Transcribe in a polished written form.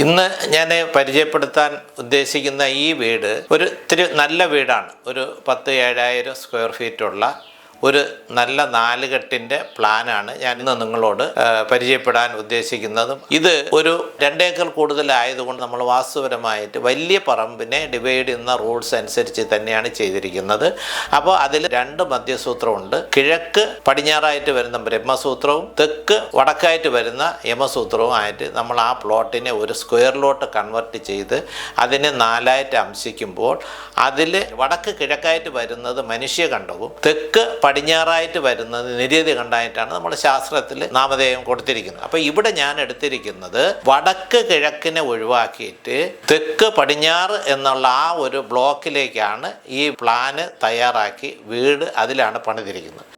ഇന്ന് ഞാൻ പരിചയപ്പെടുത്താൻ ഉദ്ദേശിക്കുന്ന ഈ വീട് ഒരു ഇത്തിരി നല്ല വീടാണ്. ഒരു 10,000-7,000 സ്ക്വയർ ഫീറ്റുള്ള ഒരു നല്ല 4 കെട്ടിൻ്റെ പ്ലാനാണ് ഞാൻ ഇന്ന് നിങ്ങളോട് പരിചയപ്പെടാൻ ഉദ്ദേശിക്കുന്നതും. ഇത് ഒരു 2 ഏക്കർ കൂടുതലായതുകൊണ്ട് നമ്മൾ വാസ്തുപരമായിട്ട് വലിയ പറമ്പിനെ ഡിവൈഡ് ചെയ്യുന്ന റൂൾസ് അനുസരിച്ച് തന്നെയാണ് ചെയ്തിരിക്കുന്നത്. അപ്പോൾ അതിൽ 2 മധ്യസൂത്രമുണ്ട്. കിഴക്ക് പടിഞ്ഞാറായിട്ട് വരുന്ന ബ്രഹ്മസൂത്രവും തെക്ക് വടക്കായിട്ട് വരുന്ന യമസൂത്രവും ആയിട്ട് നമ്മൾ ആ പ്ലോട്ടിനെ ഒരു സ്ക്വയറിലോട്ട് കൺവെർട്ട് ചെയ്ത് അതിനെ 4ആയിട്ട് അംശിക്കുമ്പോൾ അതിൽ വടക്ക് കിഴക്കായിട്ട് വരുന്നത് മനുഷ്യഖണ്ഡവും തെക്ക് പടിഞ്ഞാറായിട്ട് വരുന്നത് നിര്യതി കണ്ടായിട്ടാണ് നമ്മൾ ശാസ്ത്രത്തിൽ നാമധേയം കൊടുത്തിരിക്കുന്നത്. അപ്പോൾ ഇവിടെ ഞാൻ എടുത്തിരിക്കുന്നത് വടക്ക് കിഴക്കിനെ ഒഴിവാക്കിയിട്ട് തെക്ക് പടിഞ്ഞാറ് എന്നുള്ള ആ ഒരു ബ്ലോക്കിലേക്കാണ് ഈ പ്ലാന് തയ്യാറാക്കി വീട് അതിലാണ് പണിതിരിക്കുന്നത്.